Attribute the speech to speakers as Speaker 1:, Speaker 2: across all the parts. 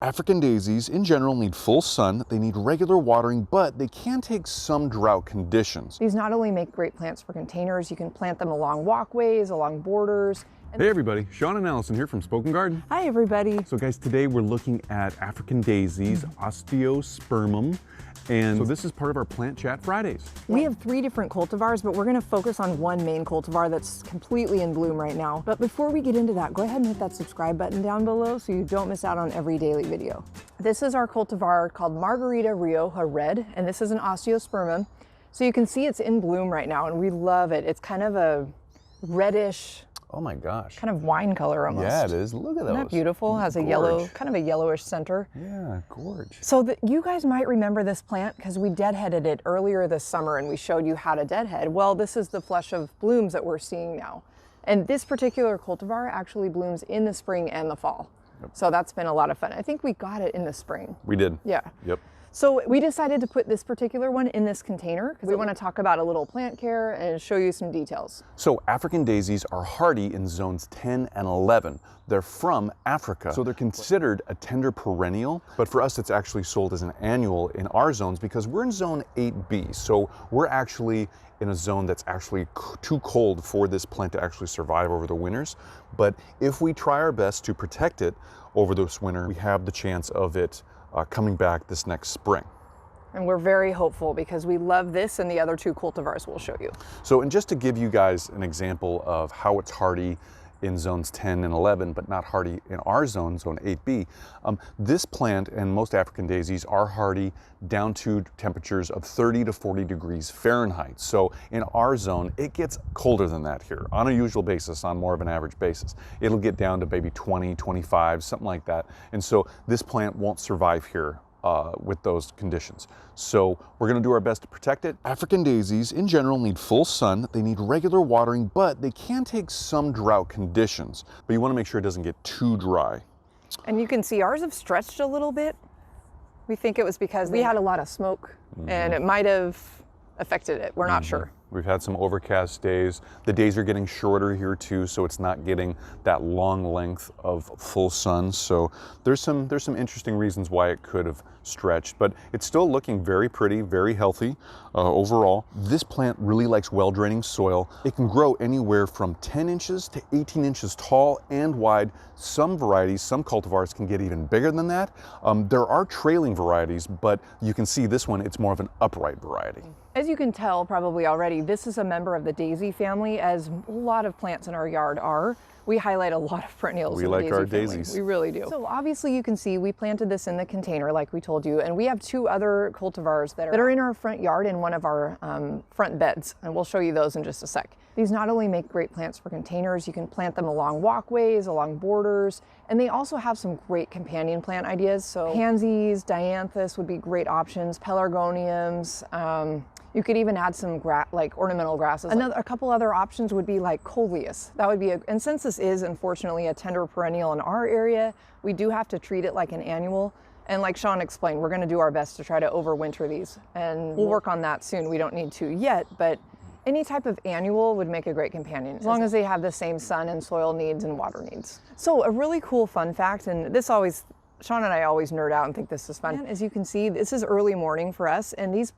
Speaker 1: African daisies in general need full sun, they need regular watering, but they can take some drought conditions.
Speaker 2: These not only make great plants for containers, you can plant them along walkways, along borders.
Speaker 3: Hey everybody, Sean and Allison here from Spoken Garden.
Speaker 2: Hi everybody.
Speaker 3: So guys, today we're looking at African daisies, osteospermum, and so this is part of our Plant Chat Fridays.
Speaker 2: We have 3 different cultivars, but we're gonna focus on one main cultivar that's completely in bloom right now. But before we get into that, go ahead and hit that subscribe button down below so you don't miss out on every daily video. This is our cultivar called Margarita Rioja Red, and this is an osteospermum. So you can see it's in bloom right now, and we love it. It's kind of a reddish,
Speaker 1: Oh my gosh.
Speaker 2: kind of wine color almost.
Speaker 1: Yeah, it is. Look at those.
Speaker 2: Isn't that beautiful? Has a yellow, kind of a yellowish center.
Speaker 1: Yeah, gorge.
Speaker 2: So you guys might remember this plant because we deadheaded it earlier this summer and we showed you how to deadhead. Well, this is the flush of blooms that we're seeing now. And this particular cultivar actually blooms in the spring and the fall. Yep. So that's been a lot of fun. I think we got it in the spring.
Speaker 1: We did.
Speaker 2: Yeah.
Speaker 1: Yep.
Speaker 2: So we decided to put this particular one in this container because we want to talk about a little plant care and show you some details.
Speaker 1: So African daisies are hardy in zones 10 and 11. They're from Africa, so they're considered a tender perennial, but for us it's actually sold as an annual in our zones because we're in zone 8B. So we're actually in a zone that's actually too cold for this plant to actually survive over the winters. But if we try our best to protect it over this winter, we have the chance of it coming back this next spring.
Speaker 2: And we're very hopeful because we love this and the other 2 cultivars we'll show you.
Speaker 1: So, and just to give you guys an example of how it's hardy in zones 10 and 11, but not hardy in our zone, zone 8B, this plant and most African daisies are hardy down to temperatures of 30 to 40 degrees Fahrenheit. So in our zone, it gets colder than that here on a usual basis, on more of an average basis. It'll get down to maybe 20, 25, something like that. And so this plant won't survive here with those conditions. So we're going to do our best to protect it. African daisies in general need full sun, they need regular watering, but they can take some drought conditions. But you want to make sure it doesn't get too dry.
Speaker 2: And you can see ours have stretched a little bit. We think it was because we had a lot of smoke and it might have affected it. We're not sure.
Speaker 1: We've had some overcast days. The days are getting shorter here too, so it's not getting that long length of full sun. So there's some interesting reasons why it could have stretched, but it's still looking very pretty, very healthy overall. This plant really likes well-draining soil. It can grow anywhere from 10 inches to 18 inches tall and wide. Some varieties, some cultivars can get even bigger than that. There are trailing varieties, but you can see this one, it's more of an upright variety.
Speaker 2: As you can tell probably already, this is a member of the daisy family, as a lot of plants in our yard are. We highlight a lot of perennials.
Speaker 1: We
Speaker 2: in the
Speaker 1: like our
Speaker 2: daisy family.
Speaker 1: daisies.
Speaker 2: We really do. So obviously you can see we planted this in the container like we told you, and we have 2 other cultivars that are in our front yard in one of our front beds, and we'll show you those in just a sec. These not only make great plants for containers, you can plant them along walkways, along borders, and they also have some great companion plant ideas. So pansies, dianthus would be great options, pelargoniums. You could even add some like ornamental grasses. A couple other options would be like coleus. That would be and since this is unfortunately a tender perennial in our area, we do have to treat it like an annual. And like Sean explained, we're going to do our best to try to overwinter these, and we'll work on that soon. We don't need to yet, but any type of annual would make a great companion, as long as they have the same sun and soil needs and water needs. So a really cool fun fact, and this always, Sean and I always nerd out and think this is fun. As you can see, this is early morning for us, and these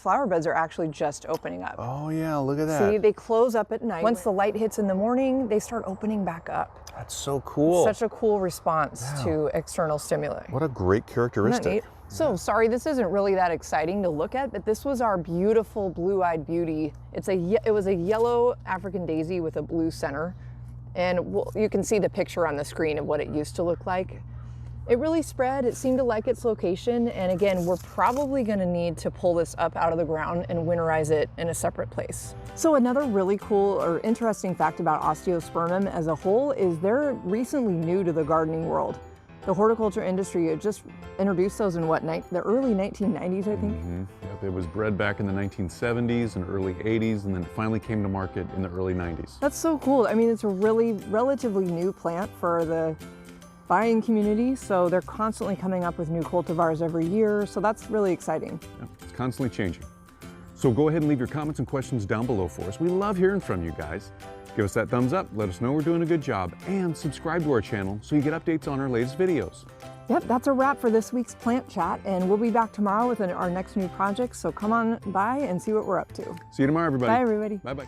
Speaker 2: flower beds are actually just opening up.
Speaker 1: Oh yeah, look at that.
Speaker 2: See, they close up at night. Once the light hits in the morning, they start opening back up.
Speaker 1: That's so cool.
Speaker 2: Such a cool response to external stimuli.
Speaker 1: What a great characteristic.
Speaker 2: So sorry, this isn't really that exciting to look at, but this was our beautiful blue-eyed beauty. It was a yellow African daisy with a blue center, and you can see the picture on the screen of what it used to look like. It really spread, it seemed to like its location, and again, we're probably gonna need to pull this up out of the ground and winterize it in a separate place. So another really cool or interesting fact about osteospermum as a whole is they're recently new to the gardening world. The horticulture industry just introduced those in the early 1990s, I think?
Speaker 3: Yep, it was bred back in the 1970s and early 80s, and then finally came to market in the early 90s.
Speaker 2: That's so cool. I mean, it's a really relatively new plant for the buying community, so they're constantly coming up with new cultivars every year, so that's really exciting.
Speaker 3: Yep, it's constantly changing. So go ahead and leave your comments and questions down below for us. We love hearing from you guys. Give us that thumbs up, let us know we're doing a good job, and subscribe to our channel so you get updates on our latest videos.
Speaker 2: Yep, that's a wrap for this week's plant chat, and we'll be back tomorrow with our next new project, so come on by and see what we're up to.
Speaker 3: See you tomorrow, everybody.
Speaker 2: Bye, everybody.
Speaker 3: Bye-bye.